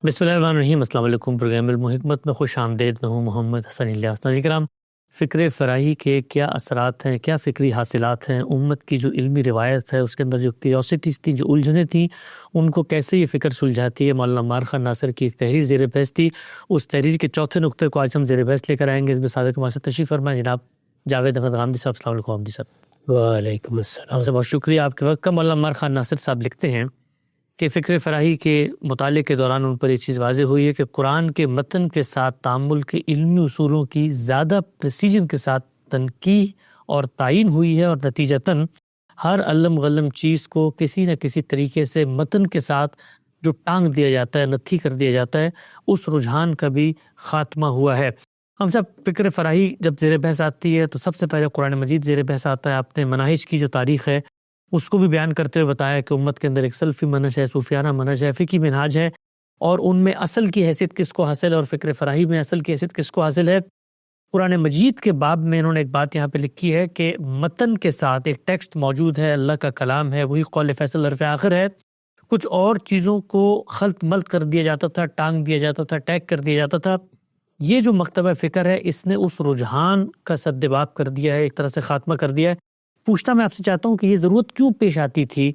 بسم اللہ الرحمن الرحیم۔ السلام علیکم۔ پروگرام علم و حکمت میں خوش آمدید۔ میں ہوں محمد حسن الیاس۔ ناظرین کرام، فکر فراہی کے کیا اثرات ہیں، کیا فکری حاصلات ہیں، امت کی جو علمی روایت ہے اس کے اندر جو کیوریوسٹیز تھیں، جو الجھنیں تھیں، ان کو کیسے یہ فکر سلجھاتی ہے۔ مولانا عمار خان ناصر کی ایک تحریر زیر بحث تھی، اس تحریر کے چوتھے نقطے کو آج ہم زیر بحث لے کر آئیں گے۔ اس میں صادق ہمارے ساتھ تشریف فرمائیں جناب جاوید احمد غامدی صاحب۔ السلام علیکم جی صاحب۔ وعلیکم السلام۔ آپ سے بہت شکریہ آپ کے وقت کا۔ مولانا عمار خان ناصر صاحب لکھتے ہیں کہ فکر فراہی کے مطالعے کے دوران ان پر یہ چیز واضح ہوئی ہے کہ قرآن کے متن کے ساتھ تعامل کے علمی اصولوں کی زیادہ پریسیجن کے ساتھ تنقیح اور تعین ہوئی ہے، اور نتیجتاً ہر علم غلم چیز کو کسی نہ کسی طریقے سے متن کے ساتھ جو ٹانگ دیا جاتا ہے، نتھی کر دیا جاتا ہے، اس رجحان کا بھی خاتمہ ہوا ہے۔ ہم سب فکر فراہی جب زیر بحث آتی ہے تو سب سے پہلے قرآن مجید زیر بحث آتا ہے۔ آپ نے مناہج کی جو تاریخ ہے اس کو بھی بیان کرتے ہوئے بتایا کہ امت کے اندر ایک سلفی منہج ہے، صوفیانہ منہج ہے، فقہی منہج ہے، اور ان میں اصل کی حیثیت کس کو حاصل ہے اور فکر فراہی میں اصل کی حیثیت کس کو حاصل ہے۔ قرآن مجید کے باب میں انہوں نے ایک بات یہاں پہ لکھی ہے کہ متن کے ساتھ ایک ٹیکسٹ موجود ہے، اللہ کا کلام ہے، وہی قول فیصل حرف آخر ہے، کچھ اور چیزوں کو خلط ملط کر دیا جاتا تھا، ٹانگ دیا جاتا تھا، ٹیگ کر دیا جاتا تھا۔ یہ جو مکتبہ فکر ہے اس نے اس رجحان کا سدباب کر دیا ہے، ایک طرح سے خاتمہ کر دیا ہے۔ پوچھنا میں آپ سے چاہتا ہوں کہ یہ ضرورت کیوں پیش آتی تھی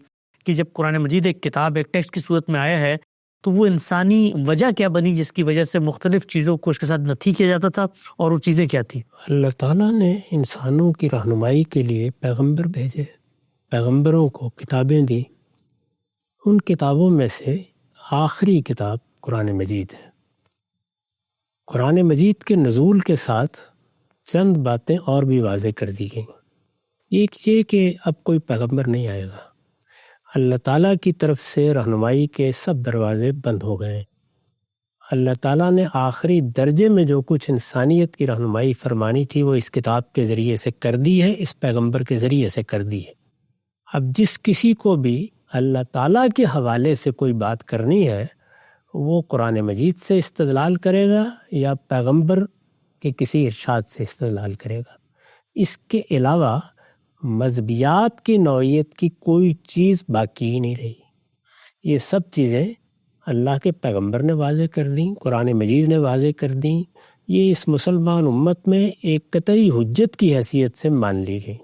کہ جب قرآن مجید ایک کتاب ایک ٹیکسٹ کی صورت میں آیا ہے تو وہ انسانی وجہ کیا بنی جس کی وجہ سے مختلف چیزوں کو اس کے ساتھ نتھی کیا جاتا تھا، اور وہ چیزیں کیا تھیں؟ اللہ تعالیٰ نے انسانوں کی رہنمائی کے لیے پیغمبر بھیجے، پیغمبروں کو کتابیں دی۔ ان کتابوں میں سے آخری کتاب قرآن مجید ہے۔ قرآن مجید کے نزول کے ساتھ چند باتیں اور بھی واضح کر دی گئیں۔ ایک یہ کہ اب کوئی پیغمبر نہیں آئے گا، اللہ تعالیٰ کی طرف سے رہنمائی کے سب دروازے بند ہو گئے۔ اللہ تعالیٰ نے آخری درجے میں جو کچھ انسانیت کی رہنمائی فرمانی تھی وہ اس کتاب کے ذریعے سے کر دی ہے، اس پیغمبر کے ذریعے سے کر دی ہے۔ اب جس کسی کو بھی اللہ تعالیٰ کے حوالے سے کوئی بات کرنی ہے وہ قرآن مجید سے استدلال کرے گا یا پیغمبر کے کسی ارشاد سے استدلال کرے گا۔ اس کے علاوہ مذہبیات کی نوعیت کی کوئی چیز باقی ہی نہیں رہی۔ یہ سب چیزیں اللہ کے پیغمبر نے واضح کر دیں، قرآن مجید نے واضح کر دیں۔ یہ اس مسلمان امت میں ایک قطعی حجت کی حیثیت سے مان لی گئی۔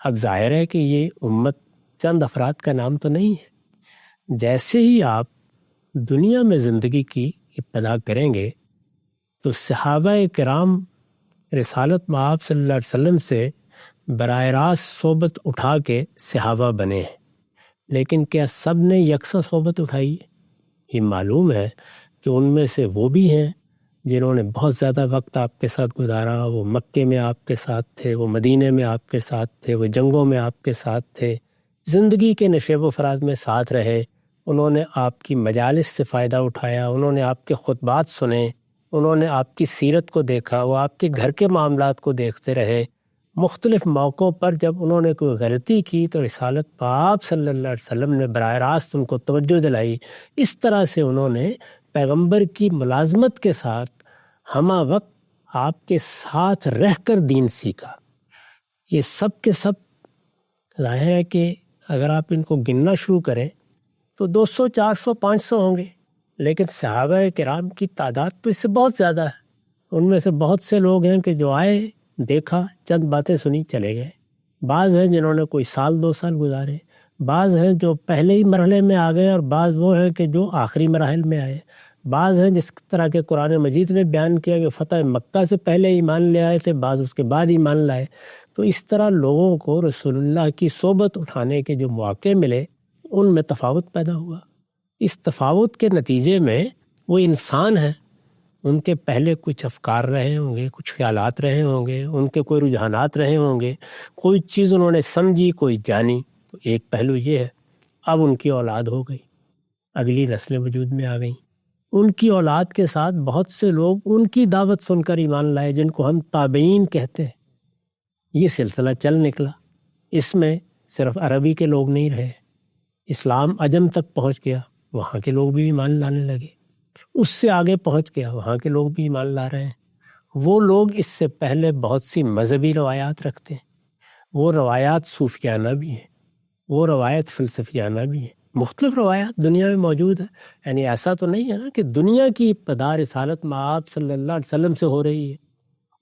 اب ظاہر ہے کہ یہ امت چند افراد کا نام تو نہیں ہے۔ جیسے ہی آپ دنیا میں زندگی کی ابتدا کریں گے تو صحابہ کرام رسالت مآب صلی اللہ علیہ وسلم سے براہ راست صحبت اٹھا کے صحابہ بنے ہیں، لیکن کیا سب نے یکساں صحبت اٹھائی ہے؟ یہ معلوم ہے کہ ان میں سے وہ بھی ہیں جنہوں نے بہت زیادہ وقت آپ کے ساتھ گزارا، وہ مکے میں آپ کے ساتھ تھے، وہ مدینے میں آپ کے ساتھ تھے، وہ جنگوں میں آپ کے ساتھ تھے، زندگی کے نشیب و فراز میں ساتھ رہے، انہوں نے آپ کی مجالس سے فائدہ اٹھایا، انہوں نے آپ کے خطبات سنے، انہوں نے آپ کی سیرت کو دیکھا، وہ آپ کے گھر کے معاملات کو دیکھتے رہے۔ مختلف موقعوں پر جب انہوں نے کوئی غلطی کی تو رسالت پاک صلی اللہ علیہ وسلم نے براہ راست ان کو توجہ دلائی۔ اس طرح سے انہوں نے پیغمبر کی ملازمت کے ساتھ ہمہ وقت آپ کے ساتھ رہ کر دین سیکھا۔ یہ سب کے سب ظاہر ہے کہ اگر آپ ان کو گننا شروع کریں تو 200 400 500 ہوں گے، لیکن صحابہ کرام کی تعداد تو اس سے بہت زیادہ ہے۔ ان میں سے بہت سے لوگ ہیں کہ جو آئے، دیکھا، چند باتیں سنی، چلے گئے۔ بعض ہیں جنہوں نے کوئی سال 2 سال گزارے، بعض ہیں جو پہلے ہی مرحلے میں آ گئے، اور بعض وہ ہیں کہ جو آخری مراحل میں آئے۔ بعض ہیں جس طرح کے قرآن مجید نے بیان کیا کہ فتح مکہ سے پہلے ایمان لے آئے تھے، بعض اس کے بعد ایمان لائے۔ تو اس طرح لوگوں کو رسول اللہ کی صحبت اٹھانے کے جو مواقع ملے ان میں تفاوت پیدا ہوا۔ اس تفاوت کے نتیجے میں وہ انسان ہیں، ان کے پہلے کچھ افکار رہے ہوں گے، کچھ خیالات رہے ہوں گے، ان کے کوئی رجحانات رہے ہوں گے، کوئی چیز انہوں نے سمجھی، کوئی جانی۔ تو ایک پہلو یہ ہے، اب ان کی اولاد ہو گئی، اگلی نسلیں وجود میں آ گئیں۔ ان کی اولاد کے ساتھ بہت سے لوگ ان کی دعوت سن کر ایمان لائے، جن کو ہم تابعین کہتے ہیں۔ یہ سلسلہ چل نکلا۔ اس میں صرف عربی کے لوگ نہیں رہے، اسلام عجم تک پہنچ گیا، وہاں کے لوگ بھی ایمان لانے لگے۔ اس سے آگے پہنچ گیا، وہاں کے لوگ بھی ایمان لا رہے ہیں۔ وہ لوگ اس سے پہلے بہت سی مذہبی روایات رکھتے ہیں، وہ روایات صوفیانہ بھی ہیں، وہ روایت فلسفیانہ بھی ہیں، مختلف روایات دنیا میں موجود ہیں. یعنی ایسا تو نہیں ہے نا کہ دنیا کی ابتدا رسالت مآب صلی اللہ علیہ وسلم سے ہو رہی ہے.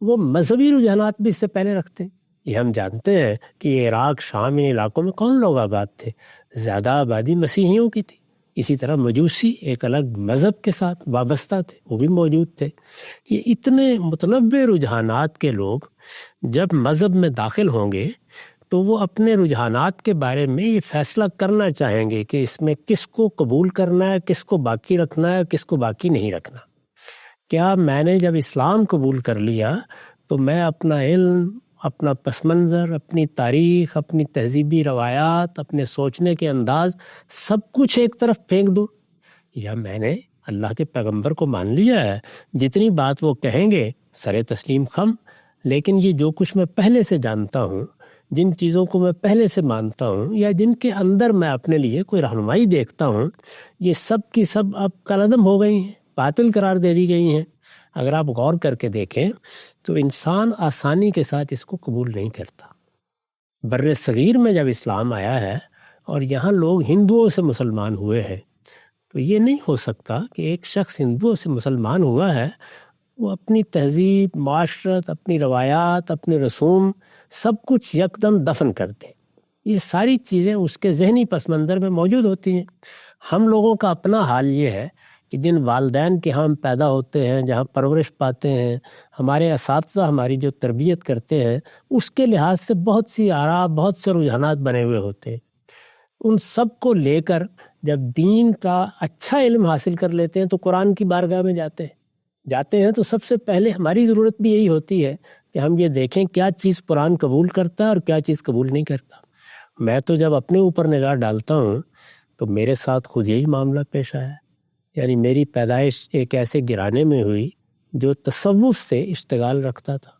وہ مذہبی رجحانات بھی اس سے پہلے رکھتے ہیں. یہ ہم جانتے ہیں کہ عراق شام ان علاقوں میں کون لوگ آباد تھے؟ زیادہ آبادی مسیحیوں کی تھی. اسی طرح مجوسی ایک الگ مذہب کے ساتھ وابستہ تھے، وہ بھی موجود تھے. یہ اتنے متنوع رجحانات کے لوگ جب مذہب میں داخل ہوں گے تو وہ اپنے رجحانات کے بارے میں یہ فیصلہ کرنا چاہیں گے کہ اس میں کس کو قبول کرنا ہے، کس کو باقی رکھنا ہے، کس کو باقی نہیں رکھنا. کیا میں نے جب اسلام قبول کر لیا تو میں اپنا علم، اپنا پس منظر، اپنی تاریخ، اپنی تہذیبی روایات، اپنے سوچنے کے انداز سب کچھ ایک طرف پھینک دوں، یا میں نے اللہ کے پیغمبر کو مان لیا ہے، جتنی بات وہ کہیں گے سر تسلیم خم، لیکن یہ جو کچھ میں پہلے سے جانتا ہوں، جن چیزوں کو میں پہلے سے مانتا ہوں یا جن کے اندر میں اپنے لیے کوئی رہنمائی دیکھتا ہوں، یہ سب کی سب اب کالعدم ہو گئی ہیں، باطل قرار دے دی گئی ہیں. اگر آپ غور کر کے دیکھیں تو انسان آسانی کے ساتھ اس کو قبول نہیں کرتا. بر صغیر میں جب اسلام آیا ہے اور یہاں لوگ ہندوؤں سے مسلمان ہوئے ہیں، تو یہ نہیں ہو سکتا کہ ایک شخص ہندوؤں سے مسلمان ہوا ہے وہ اپنی تہذیب، معاشرت، اپنی روایات، اپنے رسوم سب کچھ یکدم دفن کر دے. یہ ساری چیزیں اس کے ذہنی پس منظر میں موجود ہوتی ہیں. ہم لوگوں کا اپنا حال یہ ہے کہ جن والدین کے ہم پیدا ہوتے ہیں، جہاں پرورش پاتے ہیں، ہمارے اساتذہ ہماری جو تربیت کرتے ہیں، اس کے لحاظ سے بہت سی آراء، بہت سے رجحانات بنے ہوئے ہوتے ہیں. ان سب کو لے کر جب دین کا اچھا علم حاصل کر لیتے ہیں تو قرآن کی بارگاہ میں جاتے ہیں تو سب سے پہلے ہماری ضرورت بھی یہی ہوتی ہے کہ ہم یہ دیکھیں کیا چیز قرآن قبول کرتا ہے اور کیا چیز قبول نہیں کرتا. میں تو جب اپنے اوپر نگاہ ڈالتا ہوں تو میرے ساتھ خود یہی معاملہ پیش آیا. یعنی میری پیدائش ایک ایسے گھرانے میں ہوئی جو تصوف سے اشتغال رکھتا تھا.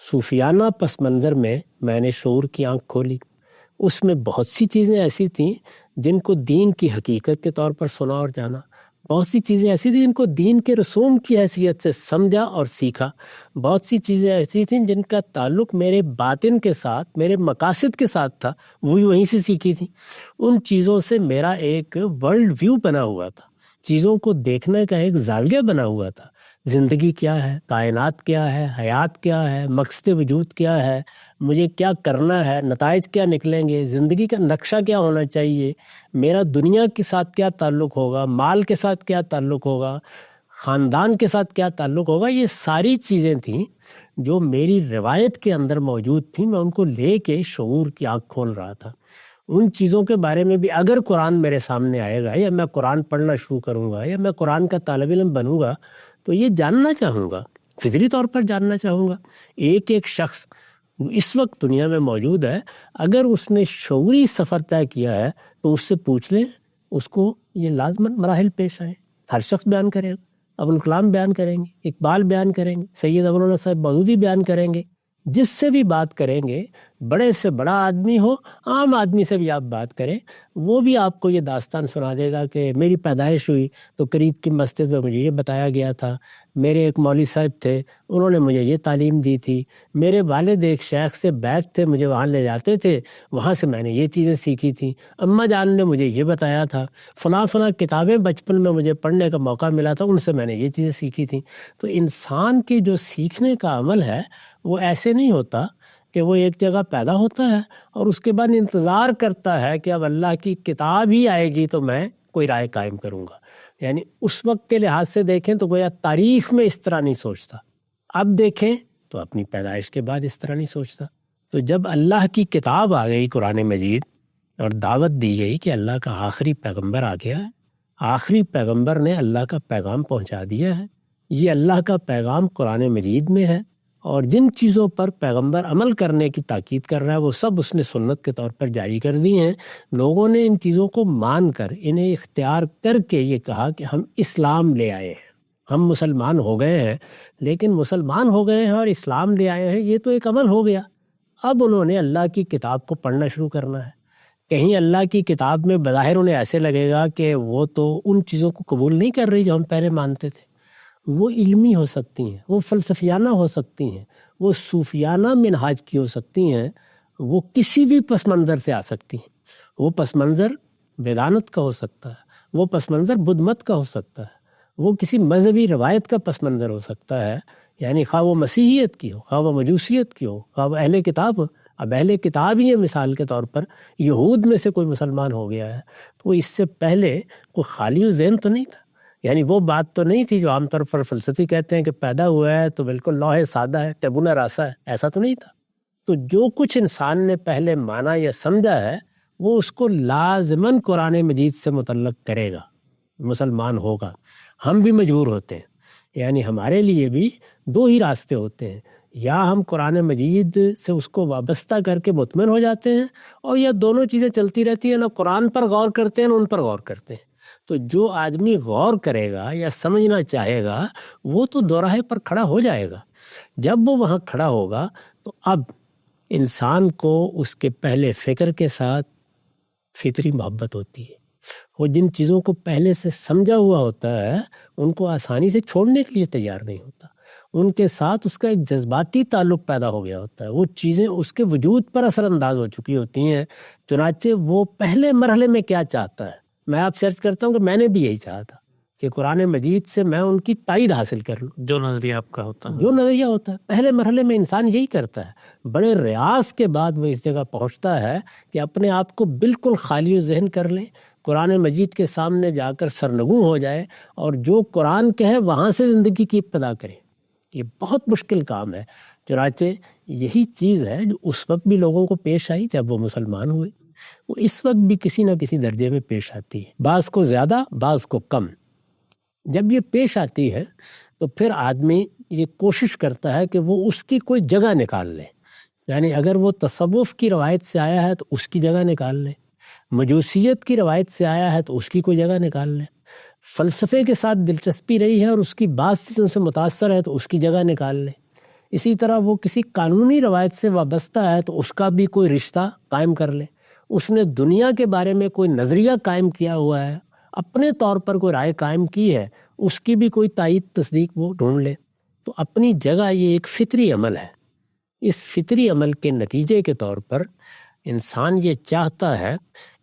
صوفیانہ پس منظر میں نے شعور کی آنکھ کھولی. اس میں بہت سی چیزیں ایسی تھیں جن کو دین کی حقیقت کے طور پر سنا اور جانا. بہت سی چیزیں ایسی تھیں جن کو دین کے رسوم کی حیثیت سے سمجھا اور سیکھا. بہت سی چیزیں ایسی تھیں جن کا تعلق میرے باطن کے ساتھ، میرے مقاصد کے ساتھ تھا، وہ بھی وہیں سے سیکھی تھیں. ان چیزوں سے میرا ایک ورلڈ ویو بنا ہوا تھا، چیزوں کو دیکھنے کا ایک زاویہ بنا ہوا تھا. زندگی کیا ہے، کائنات کیا ہے، حیات کیا ہے، مقصد وجود کیا ہے، مجھے کیا کرنا ہے، نتائج کیا نکلیں گے، زندگی کا نقشہ کیا ہونا چاہیے، میرا دنیا کے ساتھ کیا تعلق ہوگا، مال کے ساتھ کیا تعلق ہوگا، خاندان کے ساتھ کیا تعلق ہوگا. یہ ساری چیزیں تھیں جو میری روایت کے اندر موجود تھیں. میں ان کو لے کے شعور کی آنکھ کھول رہا تھا. ان چیزوں کے بارے میں بھی اگر قرآن میرے سامنے آئے گا یا میں قرآن پڑھنا شروع کروں گا یا میں قرآن کا طالب علم بنوں گا تو یہ جاننا چاہوں گا، فطری طور پر جاننا چاہوں گا. ایک شخص اس وقت دنیا میں موجود ہے، اگر اس نے شعوری سفر طے کیا ہے تو اس سے پوچھ لیں، اس کو یہ لازماً مراحل پیش آئے. ہر شخص بیان کرے گا، ابوالکلام بیان کریں گے، اقبال بیان کریں گے، سید ابوالعلا صاحب مودودی بیان کریں گے. جس سے بھی بات کریں گے، بڑے سے بڑا آدمی ہو، عام آدمی سے بھی آپ بات کریں، وہ بھی آپ کو یہ داستان سنا دے گا کہ میری پیدائش ہوئی تو قریب کی مسجد میں مجھے یہ بتایا گیا تھا، میرے ایک مولوی صاحب تھے، انہوں نے مجھے یہ تعلیم دی تھی، میرے والد ایک شیخ سے بیعت تھے، مجھے وہاں لے جاتے تھے، وہاں سے میں نے یہ چیزیں سیکھی تھیں، اماں جان نے مجھے یہ بتایا تھا، فلاں کتابیں بچپن میں مجھے پڑھنے کا موقع ملا تھا، ان سے میں نے یہ چیزیں سیکھی تھیں. تو انسان کی جو سیکھنے کا عمل ہے وہ ایسے نہیں ہوتا کہ وہ ایک جگہ پیدا ہوتا ہے اور اس کے بعد انتظار کرتا ہے کہ اب اللہ کی کتاب ہی آئے گی تو میں کوئی رائے قائم کروں گا. یعنی اس وقت کے لحاظ سے دیکھیں تو گویا تاریخ میں اس طرح نہیں سوچتا، اب دیکھیں تو اپنی پیدائش کے بعد اس طرح نہیں سوچتا. تو جب اللہ کی کتاب آ گئی قرآن مجید اور دعوت دی گئی کہ اللہ کا آخری پیغمبر آ گیا ہے، آخری پیغمبر نے اللہ کا پیغام پہنچا دیا ہے، یہ اللہ کا پیغام قرآن مجید میں ہے، اور جن چیزوں پر پیغمبر عمل کرنے کی تاکید کر رہا ہے وہ سب اس نے سنت کے طور پر جاری کر دی ہیں. لوگوں نے ان چیزوں کو مان کر، انہیں اختیار کر کے یہ کہا کہ ہم اسلام لے آئے ہیں، ہم مسلمان ہو گئے ہیں. لیکن مسلمان ہو گئے ہیں اور اسلام لے آئے ہیں، یہ تو ایک عمل ہو گیا. اب انہوں نے اللہ کی کتاب کو پڑھنا شروع کرنا ہے. کہیں اللہ کی کتاب میں بظاہر انہیں ایسے لگے گا کہ وہ تو ان چیزوں کو قبول نہیں کر رہی جو ہم پہلے مانتے تھے. وہ علمی ہو سکتی ہیں، وہ فلسفیانہ ہو سکتی ہیں، وہ صوفیانہ منہاج کی ہو سکتی ہیں، وہ کسی بھی پس منظر سے آ سکتی ہیں. وہ پس منظر ویدانت کا ہو سکتا ہے، وہ پس منظر بدھ مت کا ہو سکتا ہے، وہ کسی مذہبی روایت کا پس منظر ہو سکتا ہے، یعنی خواہ وہ مسیحیت کی ہو، خواہ وہ مجوسیت کی ہو، خواہ وہ اہل کتاب ہو۔ اب اہل کتاب ہی ہے، مثال کے طور پر یہود میں سے کوئی مسلمان ہو گیا ہے تو وہ اس سے پہلے کوئی خالی ذہن تو نہیں تھا، یعنی وہ بات تو نہیں تھی جو عام طور پر فلسفی کہتے ہیں کہ پیدا ہوا ہے تو بالکل لوح سادہ ہے، ٹیبولا راسا ہے، ایسا تو نہیں تھا۔ تو جو کچھ انسان نے پہلے مانا یا سمجھا ہے وہ اس کو لازماً قرآن مجید سے متعلق کرے گا، مسلمان ہوگا۔ ہم بھی مجبور ہوتے ہیں، یعنی ہمارے لیے بھی دو ہی راستے ہوتے ہیں، یا ہم قرآن مجید سے اس کو وابستہ کر کے مطمئن ہو جاتے ہیں، اور یا دونوں چیزیں چلتی رہتی ہیں، نہ قرآن پر غور کرتے ہیں نہ ان پر غور کرتے ہیں۔ تو جو آدمی غور کرے گا یا سمجھنا چاہے گا وہ تو دوراہے پر کھڑا ہو جائے گا۔ جب وہ وہاں کھڑا ہوگا تو اب انسان کو اس کے پہلے فکر کے ساتھ فطری محبت ہوتی ہے، وہ جن چیزوں کو پہلے سے سمجھا ہوا ہوتا ہے ان کو آسانی سے چھوڑنے کے لیے تیار نہیں ہوتا، ان کے ساتھ اس کا ایک جذباتی تعلق پیدا ہو گیا ہوتا ہے، وہ چیزیں اس کے وجود پر اثر انداز ہو چکی ہوتی ہیں۔ چنانچہ وہ پہلے مرحلے میں کیا چاہتا ہے، میں آپ سرچ کرتا ہوں کہ میں نے بھی یہی چاہا تھا کہ قرآن مجید سے میں ان کی تائید حاصل کر لوں، جو نظریہ آپ کا ہوتا ہے، جو نظریہ ہوتا ہے پہلے مرحلے میں انسان یہی کرتا ہے۔ بڑے ریاض کے بعد وہ اس جگہ پہنچتا ہے کہ اپنے آپ کو بالکل خالی ذہن کر لے، قرآن مجید کے سامنے جا کر سرنگوں ہو جائے اور جو قرآن کہے وہاں سے زندگی کی ابتدا کرے۔ یہ بہت مشکل کام ہے، چنانچہ یہی چیز ہے جو اس وقت بھی لوگوں کو پیش آئی جب وہ مسلمان ہوئے، وہ اس وقت بھی کسی نہ کسی درجے میں پیش آتی ہے، بعض کو زیادہ بعض کو کم۔ جب یہ پیش آتی ہے تو پھر آدمی یہ کوشش کرتا ہے کہ وہ اس کی کوئی جگہ نکال لے، یعنی اگر وہ تصوف کی روایت سے آیا ہے تو اس کی جگہ نکال لے، مجوسیت کی روایت سے آیا ہے تو اس کی کوئی جگہ نکال لے، فلسفے کے ساتھ دلچسپی رہی ہے اور اس کی بعض چیزوں سے متاثر ہے تو اس کی جگہ نکال لے، اسی طرح وہ کسی قانونی روایت سے وابستہ ہے تو اس کا بھی کوئی رشتہ قائم کر لے، اس نے دنیا کے بارے میں کوئی نظریہ قائم کیا ہوا ہے، اپنے طور پر کوئی رائے قائم کی ہے، اس کی بھی کوئی تائید تصدیق وہ ڈھونڈ لے۔ تو اپنی جگہ یہ ایک فطری عمل ہے، اس فطری عمل کے نتیجے کے طور پر انسان یہ چاہتا ہے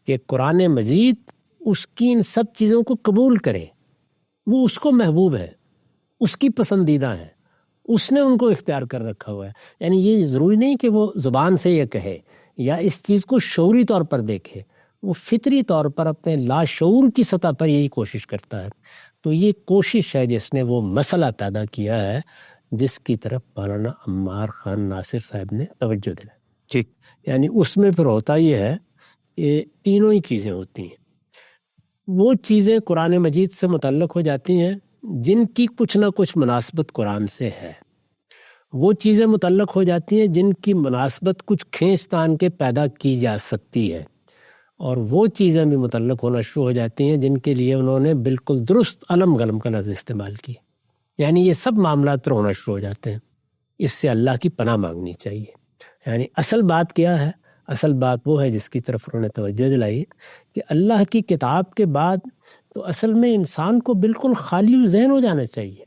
کہ قرآن مجید اس کی ان سب چیزوں کو قبول کرے، وہ اس کو محبوب ہے، اس کی پسندیدہ ہے، اس نے ان کو اختیار کر رکھا ہوا ہے۔ یعنی یہ ضروری نہیں کہ وہ زبان سے یہ کہے یا اس چیز کو شعوری طور پر دیکھے، وہ فطری طور پر اپنے لاشعور کی سطح پر یہی کوشش کرتا ہے۔ تو یہ کوشش ہے جس نے وہ مسئلہ پیدا کیا ہے جس کی طرف مولانا عمار خان ناصر صاحب نے توجہ دلائی۔ ٹھیک، یعنی اس میں پھر ہوتا یہ ہے کہ تینوں ہی چیزیں ہوتی ہیں، وہ چیزیں قرآن مجید سے متعلق ہو جاتی ہیں جن کی کچھ نہ کچھ مناسبت قرآن سے ہے، وہ چیزیں متعلق ہو جاتی ہیں جن کی مناسبت کچھ کھینچ تان کے پیدا کی جا سکتی ہے، اور وہ چیزیں بھی متعلق ہونا شروع ہو جاتی ہیں جن کے لیے انہوں نے بالکل درست علم غلم کا لفظ استعمال کیا۔ یعنی یہ سب معاملات پر ہونا شروع ہو جاتے ہیں، اس سے اللہ کی پناہ مانگنی چاہیے۔ یعنی اصل بات کیا ہے؟ اصل بات وہ ہے جس کی طرف انہوں نے توجہ دلائی کہ اللہ کی کتاب کے بعد تو اصل میں انسان کو بالکل خالی ذہن ہو جانا چاہیے،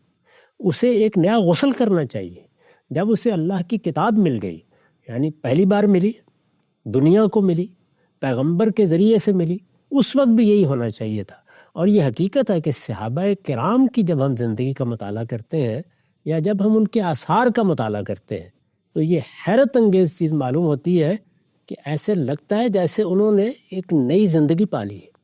اسے ایک نیا غسل کرنا چاہیے۔ جب اسے اللہ کی کتاب مل گئی، یعنی پہلی بار ملی، دنیا کو ملی، پیغمبر کے ذریعے سے ملی، اس وقت بھی یہی ہونا چاہیے تھا۔ اور یہ حقیقت ہے کہ صحابہ کرام کی جب ہم زندگی کا مطالعہ کرتے ہیں یا جب ہم ان کے آثار کا مطالعہ کرتے ہیں تو یہ حیرت انگیز چیز معلوم ہوتی ہے کہ ایسے لگتا ہے جیسے انہوں نے ایک نئی زندگی پالی ہے۔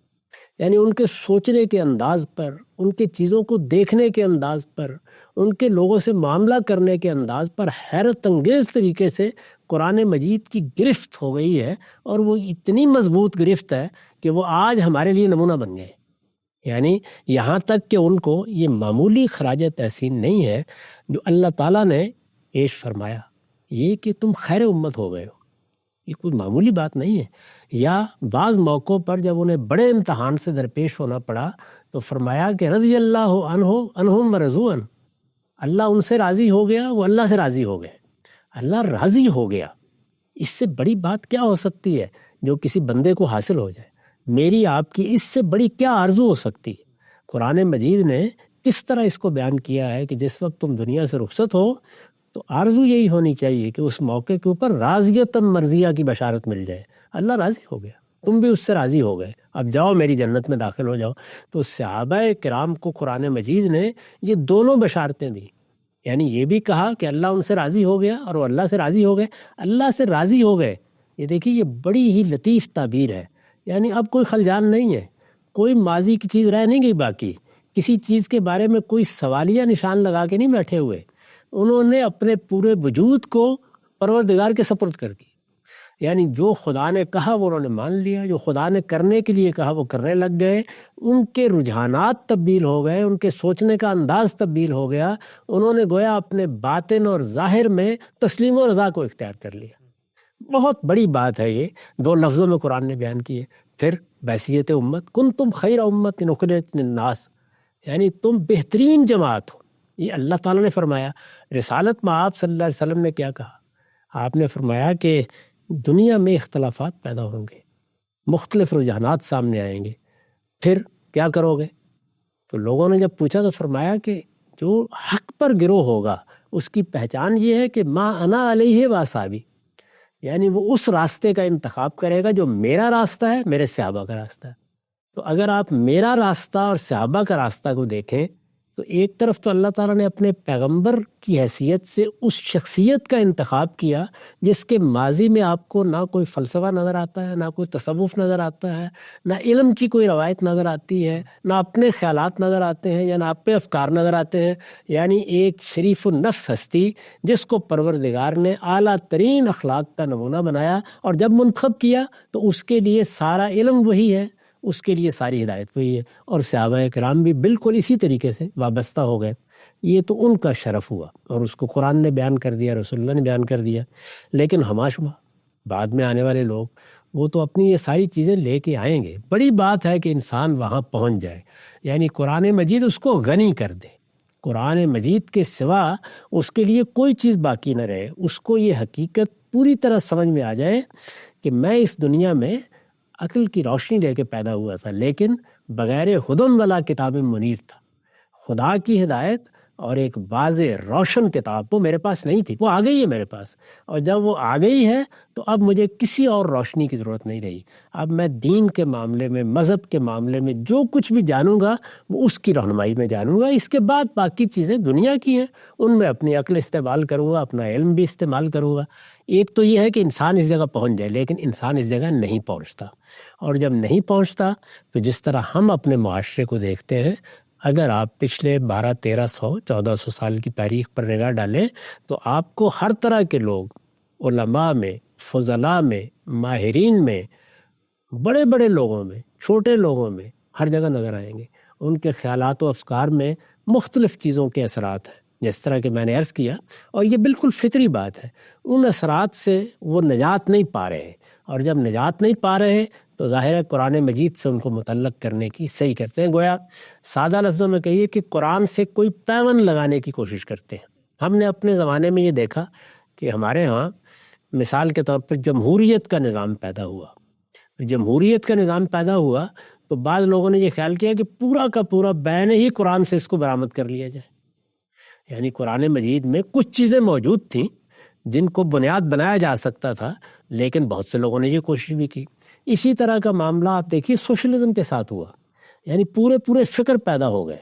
یعنی ان کے سوچنے کے انداز پر، ان کے چیزوں کو دیکھنے کے انداز پر، ان کے لوگوں سے معاملہ کرنے کے انداز پر حیرت انگیز طریقے سے قرآن مجید کی گرفت ہو گئی ہے، اور وہ اتنی مضبوط گرفت ہے کہ وہ آج ہمارے لیے نمونہ بن گئے۔ یعنی یہاں تک کہ ان کو یہ معمولی خراج تحسین نہیں ہے جو اللہ تعالیٰ نے پیش فرمایا، یہ کہ تم خیر امت ہو گئے ہو، یہ کوئی معمولی بات نہیں ہے۔ یا بعض موقعوں پر جب انہیں بڑے امتحان سے درپیش ہونا پڑا تو فرمایا کہ رضی اللہ عنہم ورضوا عنہ، اللہ ان سے راضی ہو گیا، وہ اللہ سے راضی ہو گئے، اللہ راضی ہو گیا۔ اس سے بڑی بات کیا ہو سکتی ہے جو کسی بندے کو حاصل ہو جائے؟ میری آپ کی اس سے بڑی کیا آرزو ہو سکتی ہے؟ قرآن مجید نے کس طرح اس کو بیان کیا ہے کہ جس وقت تم دنیا سے رخصت ہو تو آرزو یہی ہونی چاہیے کہ اس موقع کے اوپر راضیت مرضیہ کی بشارت مل جائے، اللہ راضی ہو گیا۔ تم بھی اس سے راضی ہو گئے، اب جاؤ میری جنت میں داخل ہو جاؤ۔ تو صحابہ کرام کو قرآن مجید نے یہ دونوں بشارتیں دی، یعنی یہ بھی کہا کہ اللہ ان سے راضی ہو گیا اور وہ اللہ سے راضی ہو گئے۔ اللہ سے راضی ہو گئے، یہ دیکھیے یہ بڑی ہی لطیف تعبیر ہے، یعنی اب کوئی خلجان نہیں ہے، کوئی ماضی کی چیز رہ نہیں گئی باقی، کسی چیز کے بارے میں کوئی سوالیہ نشان لگا کے نہیں بیٹھے ہوئے، انہوں نے اپنے پورے وجود کو پروردگار کے سپرد کر دی، یعنی جو خدا نے کہا وہ انہوں نے مان لیا، جو خدا نے کرنے کے لیے کہا وہ کرنے لگ گئے، ان کے رجحانات تبدیل ہو گئے، ان کے سوچنے کا انداز تبدیل ہو گیا، انہوں نے گویا اپنے باطن اور ظاہر میں تسلیم و رضا کو اختیار کر لیا۔ بہت بڑی بات ہے یہ، دو لفظوں میں قرآن نے بیان کی ہے۔ پھر بحیثیت امت، کنتم خیر امت اخرجت للناس، یعنی تم بہترین جماعت ہو، یہ اللہ تعالیٰ نے فرمایا۔ رسالت میں آپ صلی اللہ علیہ وسلم نے کیا کہا؟ آپ نے فرمایا کہ دنیا میں اختلافات پیدا ہوں گے، مختلف رجحانات سامنے آئیں گے، پھر کیا کرو گے؟ تو لوگوں نے جب پوچھا تو فرمایا کہ جو حق پر گروہ ہوگا اس کی پہچان یہ ہے کہ ما انا علیہ و اصحابی، یعنی وہ اس راستے کا انتخاب کرے گا جو میرا راستہ ہے، میرے صحابہ کا راستہ ہے۔ تو اگر آپ میرا راستہ اور صحابہ کا راستہ کو دیکھیں تو ایک طرف تو اللہ تعالیٰ نے اپنے پیغمبر کی حیثیت سے اس شخصیت کا انتخاب کیا جس کے ماضی میں آپ کو نہ کوئی فلسفہ نظر آتا ہے، نہ کوئی تصوف نظر آتا ہے، نہ علم کی کوئی روایت نظر آتی ہے، نہ اپنے خیالات نظر آتے ہیں یا نہ اپنے افکار نظر آتے ہیں، یعنی ایک شریف النفس ہستی جس کو پروردگار نے اعلیٰ ترین اخلاق کا نمونہ بنایا، اور جب منتخب کیا تو اس کے لیے سارا علم وہی ہے، اس کے لیے ساری ہدایت وہی ہے، اور صحابہ کرام بھی بالکل اسی طریقے سے وابستہ ہو گئے۔ یہ تو ان کا شرف ہوا اور اس کو قرآن نے بیان کر دیا، رسول اللہ نے بیان کر دیا۔ لیکن ہماشبہ بعد میں آنے والے لوگ وہ تو اپنی یہ ساری چیزیں لے کے آئیں گے۔ بڑی بات ہے کہ انسان وہاں پہنچ جائے، یعنی قرآن مجید اس کو غنی کر دے، قرآن مجید کے سوا اس کے لیے کوئی چیز باقی نہ رہے، اس کو یہ حقیقت پوری طرح سمجھ میں آ جائے کہ میں اس دنیا میں عقل کی روشنی لے کے پیدا ہوا تھا، لیکن بغیر ہدن والا کتاب منیر تھا۔ خدا کی ہدایت اور ایک واضح روشن کتاب وہ میرے پاس نہیں تھی، وہ آ گئی ہے میرے پاس، اور جب وہ آ گئی ہے تو اب مجھے کسی اور روشنی کی ضرورت نہیں رہی۔ اب میں دین کے معاملے میں، مذہب کے معاملے میں جو کچھ بھی جانوں گا وہ اس کی رہنمائی میں جانوں گا، اس کے بعد باقی چیزیں دنیا کی ہیں، ان میں اپنی عقل استعمال کروں گا، اپنا علم بھی استعمال کروں گا۔ ایک تو یہ ہے کہ انسان اس جگہ پہنچ جائے، لیکن انسان اس جگہ نہیں پہنچتا، اور جب نہیں پہنچتا تو جس طرح ہم اپنے معاشرے کو دیکھتے ہیں، اگر آپ پچھلے 1200-1300-1400 سال کی تاریخ پر نگاہ ڈالیں تو آپ کو ہر طرح کے لوگ، علماء میں، فضلاء میں، ماہرین میں، بڑے بڑے لوگوں میں، چھوٹے لوگوں میں، ہر جگہ نظر آئیں گے۔ ان کے خیالات و افکار میں مختلف چیزوں کے اثرات ہیں، جس طرح کہ میں نے عرض کیا، اور یہ بالکل فطری بات ہے۔ ان اثرات سے وہ نجات نہیں پا رہے، اور جب نجات نہیں پا رہے تو ظاہر ہے قرآن مجید سے ان کو متعلق کرنے کی صحیح کرتے ہیں۔ گویا سادہ لفظوں میں کہیے کہ قرآن سے کوئی پیوند لگانے کی کوشش کرتے ہیں۔ ہم نے اپنے زمانے میں یہ دیکھا کہ ہمارے ہاں مثال کے طور پر جمہوریت کا نظام پیدا ہوا۔ جمہوریت کا نظام پیدا ہوا تو بعض لوگوں نے یہ خیال کیا کہ پورا کا پورا بین ہی قرآن سے اس کو برآمد کر لیا جائے، یعنی قرآن مجید میں کچھ چیزیں موجود تھیں جن کو بنیاد بنایا جا سکتا تھا، لیکن بہت سے لوگوں نے یہ کوشش بھی کی۔ اسی طرح کا معاملہ آپ دیکھیے سوشلزم کے ساتھ ہوا، یعنی پورے فکر پیدا ہو گئے،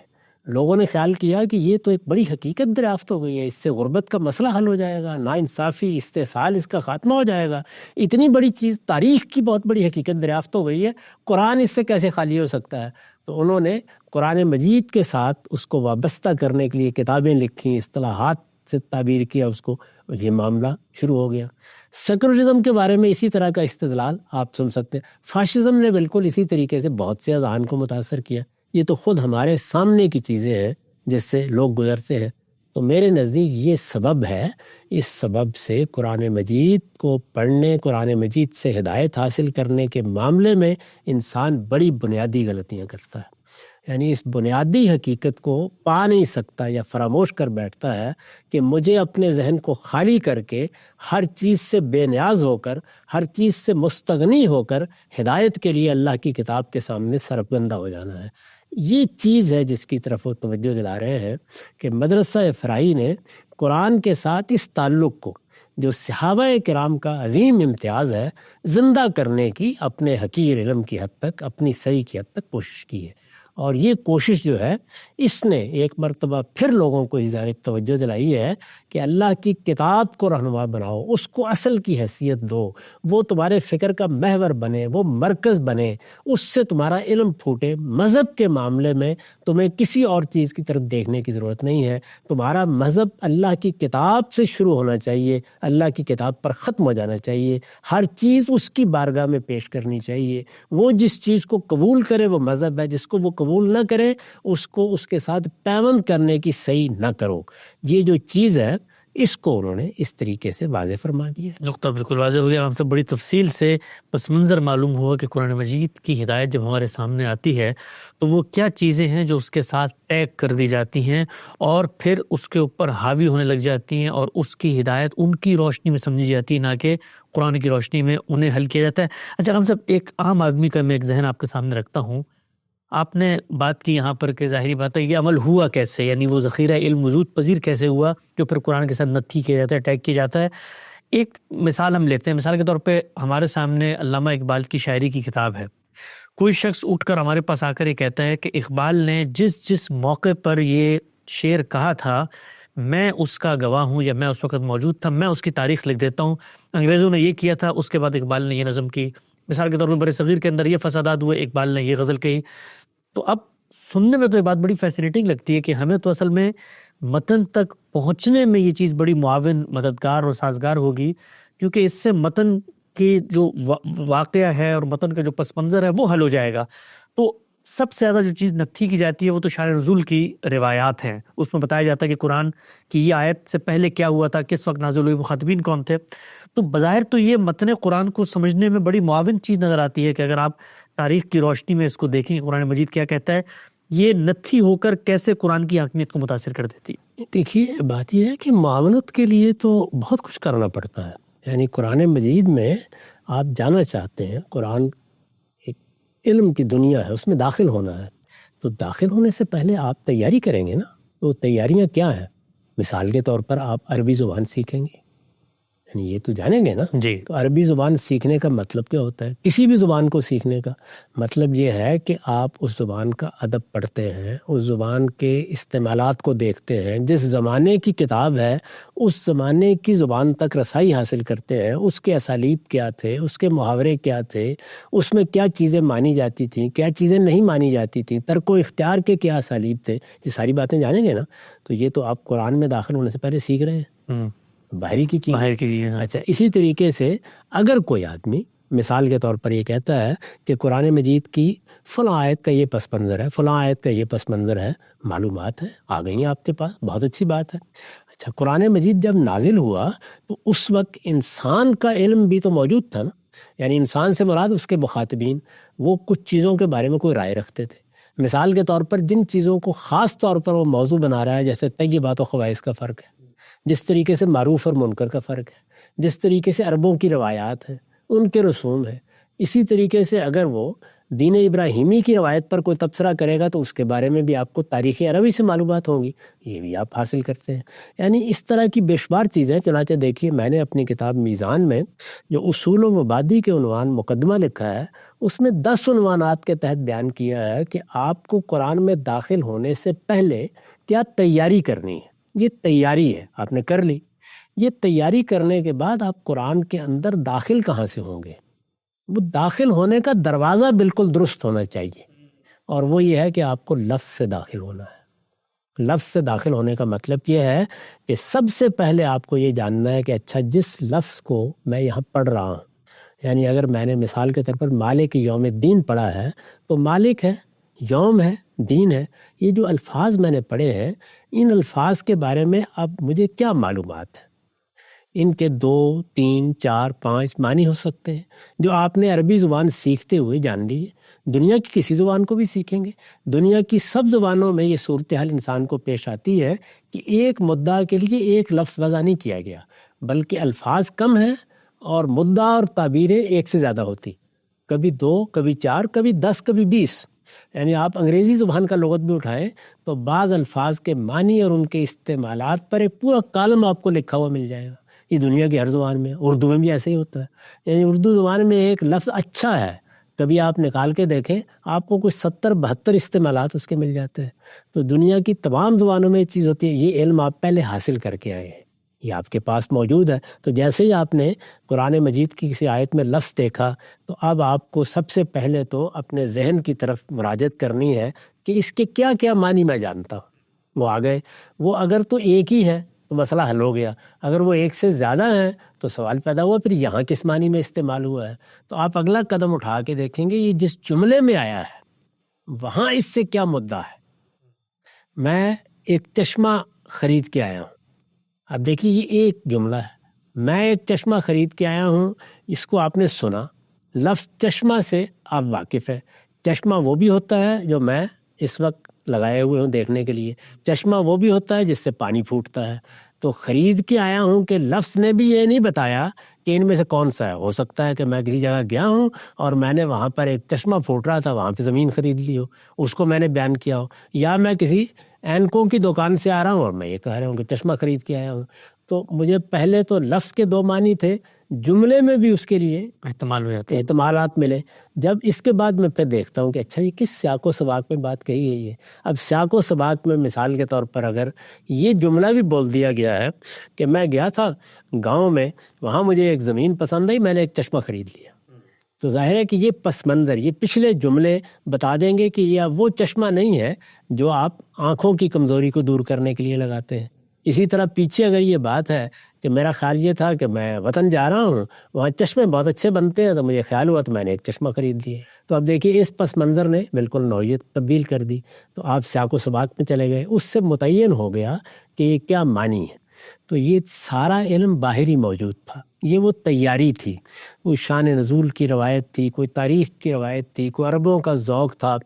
لوگوں نے خیال کیا کہ یہ تو ایک بڑی حقیقت دریافت ہو گئی ہے، اس سے غربت کا مسئلہ حل ہو جائے گا، ناانصافی، استحصال، اس کا خاتمہ ہو جائے گا، اتنی بڑی چیز، تاریخ کی بہت بڑی حقیقت دریافت ہو گئی ہے، قرآن اس سے کیسے خالی ہو سکتا ہے؟ تو انہوں نے قرآن مجید کے ساتھ اس کو وابستہ کرنے کے لیے کتابیں لکھیں، اصطلاحات سے تعبیر کیا اس کو، یہ معاملہ شروع ہو گیا۔ سیکولرزم کے بارے میں اسی طرح کا استدلال آپ سن سکتے ہیں۔ فاشزم نے بالکل اسی طریقے سے بہت سے اذہان کو متاثر کیا۔ یہ تو خود ہمارے سامنے کی چیزیں ہیں جس سے لوگ گزرتے ہیں۔ تو میرے نزدیک یہ سبب ہے، اس سبب سے قرآن مجید کو پڑھنے، قرآن مجید سے ہدایت حاصل کرنے کے معاملے میں انسان بڑی بنیادی غلطیاں کرتا ہے، یعنی اس بنیادی حقیقت کو پا نہیں سکتا یا فراموش کر بیٹھتا ہے کہ مجھے اپنے ذہن کو خالی کر کے ہر چیز سے بے نیاز ہو کر، ہر چیز سے مستغنی ہو کر ہدایت کے لیے اللہ کی کتاب کے سامنے سربلندہ ہو جانا ہے۔ یہ چیز ہے جس کی طرف وہ توجہ دلا رہے ہیں کہ مدرسہ افرائی نے قرآن کے ساتھ اس تعلق کو، جو صحابہ کرام کا عظیم امتیاز ہے، زندہ کرنے کی اپنے حقیر علم کی حد تک، اپنی صحیح کی حد تک کوشش کی ہے۔ اور یہ کوشش جو ہے اس نے ایک مرتبہ پھر لوگوں کو اس جانب توجہ دلائی ہے کہ اللہ کی کتاب کو رہنما بناؤ، اس کو اصل کی حیثیت دو، وہ تمہارے فکر کا محور بنے، وہ مرکز بنے، اس سے تمہارا علم پھوٹے۔ مذہب کے معاملے میں تمہیں کسی اور چیز کی طرف دیکھنے کی ضرورت نہیں ہے، تمہارا مذہب اللہ کی کتاب سے شروع ہونا چاہیے، اللہ کی کتاب پر ختم ہو جانا چاہیے، ہر چیز اس کی بارگاہ میں پیش کرنی چاہیے۔ وہ جس چیز کو قبول کرے وہ مذہب ہے، جس کو وہ قبول نہ کرے اس کو اس کے ساتھ پیوند کرنے کی صحیح نہ کرو۔ یہ جو چیز ہے اس کو انہوں نے اس طریقے سے واضح فرما دیا۔ نقطہ بالکل واضح ہو گیا، ہم سے بڑی تفصیل سے پس منظر معلوم ہوا کہ قرآن مجید کی ہدایت جب ہمارے سامنے آتی ہے تو وہ کیا چیزیں ہیں جو اس کے ساتھ ٹیگ کر دی جاتی ہیں اور پھر اس کے اوپر حاوی ہونے لگ جاتی ہیں، اور اس کی ہدایت ان کی روشنی میں سمجھی جاتی ہے، نہ کہ قرآن کی روشنی میں انہیں حل کیا جاتا ہے۔ اچھا ہم سب ایک عام آدمی کا میں ایک ذہن آپ کے سامنے رکھتا ہوں، آپ نے بات کی یہاں پر کہ ظاہری بات ہے یہ عمل ہوا کیسے، یعنی وہ ذخیرہ علم وجود پذیر کیسے ہوا جو پھر قرآن کے ساتھ نتھی کیا جاتا ہے، ٹیگ کیا جاتا ہے۔ ایک مثال ہم لیتے ہیں، مثال کے طور پہ ہمارے سامنے علامہ اقبال کی شاعری کی کتاب ہے۔ کوئی شخص اٹھ کر ہمارے پاس آ کر یہ کہتا ہے کہ اقبال نے جس موقع پر یہ شعر کہا تھا میں اس کا گواہ ہوں، یا میں اس وقت موجود تھا، میں اس کی تاریخ لکھ دیتا ہوں، انگریزوں نے یہ کیا تھا، اس کے بعد اقبال نے یہ نظم کی۔ مثال کے طور پر برِ صغیر کے اندر یہ فسادات ہوئے، اقبال نے یہ غزل کہی۔ تو اب سننے میں تو یہ بات بڑی فیسینیٹنگ لگتی ہے کہ ہمیں تو اصل میں متن تک پہنچنے میں یہ چیز بڑی معاون، مددگار اور سازگار ہوگی، کیونکہ اس سے متن کی جو واقعہ ہے اور متن کا جو پس منظر ہے وہ حل ہو جائے گا۔ تو سب سے زیادہ جو چیز نتھی کی جاتی ہے وہ تو شان نزول کی روایات ہیں، اس میں بتایا جاتا ہے کہ قرآن کی یہ آیت سے پہلے کیا ہوا تھا، کس وقت نازل ہوئی، مخاطبین کون تھے۔ تو بظاہر تو یہ متن قرآن کو سمجھنے میں بڑی معاون چیز نظر آتی ہے کہ اگر آپ تاریخ کی روشنی میں اس کو دیکھیں کہ قرآن مجید کیا کہتا ہے، یہ نتھی ہو کر کیسے قرآن کی حاکمیت کو متاثر کر دیتی ہے۔ دیکھیے بات یہ ہے کہ معاونت کے لیے تو بہت کچھ کرنا پڑتا ہے، یعنی قرآن مجید میں آپ جانا چاہتے ہیں، قرآن ایک علم کی دنیا ہے، اس میں داخل ہونا ہے، تو داخل ہونے سے پہلے آپ تیاری کریں گے نا۔ تو تیاریاں کیا ہیں؟ مثال کے طور پر آپ عربی زبان سیکھیں گے، یعنی یہ تو جانیں گے نا جی۔ تو عربی زبان سیکھنے کا مطلب کیا ہوتا ہے؟ کسی بھی زبان کو سیکھنے کا مطلب یہ ہے کہ آپ اس زبان کا ادب پڑھتے ہیں، اس زبان کے استعمالات کو دیکھتے ہیں، جس زمانے کی کتاب ہے اس زمانے کی زبان تک رسائی حاصل کرتے ہیں، اس کے اسالیب کیا تھے، اس کے محاورے کیا تھے، اس میں کیا چیزیں مانی جاتی تھیں، کیا چیزیں نہیں مانی جاتی تھیں، ترک و اختیار کے کیا اسالیب تھے، یہ ساری باتیں جانیں گے نا۔ تو یہ تو آپ قرآن میں داخل ہونے سے پہلے سیکھ رہے ہیں، باہری کی چیز۔ اچھا اسی طریقے سے اگر کوئی آدمی مثال کے طور پر یہ کہتا ہے کہ قرآن مجید کی فلاں آیت کا یہ پس منظر ہے، فلاں آیت کا یہ پس منظر ہے، معلومات ہے آ گئی ہیں آپ کے پاس، بہت اچھی بات ہے۔ اچھا قرآن مجید جب نازل ہوا تو اس وقت انسان کا علم بھی تو موجود تھا نا، یعنی انسان سے مراد اس کے مخاطبین، وہ کچھ چیزوں کے بارے میں کوئی رائے رکھتے تھے۔ مثال کے طور پر جن چیزوں کو خاص طور پر وہ موضوع بنا رہا ہے، جیسے طیبات و خبائث کا فرق ہے، جس طریقے سے معروف اور منکر کا فرق ہے، جس طریقے سے عربوں کی روایات ہیں، ان کے رسوم ہیں، اسی طریقے سے اگر وہ دین ابراہیمی کی روایت پر کوئی تبصرہ کرے گا تو اس کے بارے میں بھی آپ کو تاریخ عربی سے معلومات ہوں گی، یہ بھی آپ حاصل کرتے ہیں۔ یعنی اس طرح کی بے شمار چیزیں، چنانچہ دیکھیے میں نے اپنی کتاب میزان میں جو اصول و مبادی کے عنوان مقدمہ لکھا ہے، اس میں 10 عنوانات کے تحت بیان کیا ہے کہ آپ کو قرآن میں داخل ہونے سے پہلے کیا تیاری کرنی ہے۔ یہ تیاری ہے، آپ نے کر لی، یہ تیاری کرنے کے بعد آپ قرآن کے اندر داخل کہاں سے ہوں گے؟ وہ داخل ہونے کا دروازہ بالکل درست ہونا چاہیے، اور وہ یہ ہے کہ آپ کو لفظ سے داخل ہونا ہے۔ لفظ سے داخل ہونے کا مطلب یہ ہے کہ سب سے پہلے آپ کو یہ جاننا ہے کہ اچھا جس لفظ کو میں یہاں پڑھ رہا ہوں، یعنی اگر میں نے مثال کے طور پر مالک یوم الدین پڑھا ہے تو مالک ہے، یوم ہے، دین ہے، یہ جو الفاظ میں نے پڑھے ہیں ان الفاظ کے بارے میں اب مجھے کیا معلومات ہے؟ ان کے 2 3 4 5 معنی ہو سکتے ہیں جو آپ نے عربی زبان سیکھتے ہوئے جان لی ہے، دنیا کی کسی زبان کو بھی سیکھیں گے، دنیا کی سب زبانوں میں یہ صورتحال انسان کو پیش آتی ہے کہ ایک مدعا کے لیے ایک لفظ وضع نہیں کیا گیا، بلکہ الفاظ کم ہیں اور مدعا اور تعبیریں ایک سے زیادہ ہوتی، کبھی 2 کبھی 4 کبھی 10 کبھی 20۔ یعنی آپ انگریزی زبان کا لغت بھی اٹھائیں تو بعض الفاظ کے معنی اور ان کے استعمالات پر ایک پورا کالم آپ کو لکھا ہوا مل جائے گا۔ یہ دنیا کی ہر زبان میں، اردو میں بھی ایسے ہی ہوتا ہے. یعنی اردو زبان میں ایک لفظ اچھا ہے، کبھی آپ نکال کے دیکھیں آپ کو کوئی 70-72 استعمالات اس کے مل جاتے ہیں. تو دنیا کی تمام زبانوں میں یہ چیز ہوتی ہے. یہ علم آپ پہلے حاصل کر کے آئے ہیں، یہ آپ کے پاس موجود ہے. تو جیسے ہی آپ نے قرآن مجید کی کسی آیت میں لفظ دیکھا تو اب آپ کو سب سے پہلے تو اپنے ذہن کی طرف مراجعت کرنی ہے کہ اس کے کیا کیا معنی میں جانتا ہوں. وہ آ گئے، وہ اگر تو ایک ہی ہے تو مسئلہ حل ہو گیا، اگر وہ ایک سے زیادہ ہیں تو سوال پیدا ہوا پھر یہاں کس معنی میں استعمال ہوا ہے. تو آپ اگلا قدم اٹھا کے دیکھیں گے یہ جس جملے میں آیا ہے وہاں اس سے کیا مدعا ہے. میں ایک چشمہ خرید کے آیا ہوں. اب دیکھیے یہ ایک جملہ ہے، میں ایک چشمہ خرید کے آیا ہوں، اس کو آپ نے سنا. لفظ چشمہ سے آپ واقف ہے. چشمہ وہ بھی ہوتا ہے جو میں اس وقت لگائے ہوئے ہوں دیکھنے کے لیے، چشمہ وہ بھی ہوتا ہے جس سے پانی پھوٹتا ہے. تو خرید کے آیا ہوں کہ لفظ نے بھی یہ نہیں بتایا کہ ان میں سے کون سا ہے. ہو سکتا ہے کہ میں کسی جگہ گیا ہوں اور میں نے وہاں پر ایک چشمہ پھوٹ رہا تھا، وہاں پہ زمین خرید لی ہو، اس کو میں نے بیان کیا ہو، یا میں کسی اینکوں کی دکان سے آ رہا ہوں اور میں یہ کہہ رہا ہوں کہ چشمہ خرید کے آیا ہوں. تو مجھے پہلے تو لفظ کے 2 معنی تھے، جملے میں بھی اس کے لیے احتمال ہو جاتا ہے، احتمالات ملے. جب اس کے بعد میں پھر دیکھتا ہوں کہ اچھا یہ کس سیاق و سباق میں بات کہی گئی ہے. اب سیاق و سباق میں مثال کے طور پر اگر یہ جملہ بھی بول دیا گیا ہے کہ میں گیا تھا گاؤں میں، وہاں مجھے ایک زمین پسند آئی، میں نے ایک چشمہ خرید لیا، تو ظاہر ہے کہ یہ پس منظر، یہ پچھلے جملے بتا دیں گے کہ یہ وہ چشمہ نہیں ہے جو آپ آنکھوں کی کمزوری کو دور کرنے کے لیے لگاتے ہیں. اسی طرح پیچھے اگر یہ بات ہے کہ میرا خیال یہ تھا کہ میں وطن جا رہا ہوں، وہاں چشمے بہت اچھے بنتے ہیں، تو مجھے خیال ہوا تو میں نے ایک چشمہ خرید لیا. تو اب دیکھیے اس پس منظر نے بالکل نوعیت تبدیل کر دی. تو آپ سیاق و سباق میں چلے گئے، اس سے متعین ہو گیا کہ یہ کیا معنی ہے. تو یہ سارا علم باہری موجود تھا، یہ وہ تیاری تھی. کوئی شان نزول کی روایت تھی، کوئی تاریخ کی روایت تھی، کوئی عربوں کا ذوق تھا،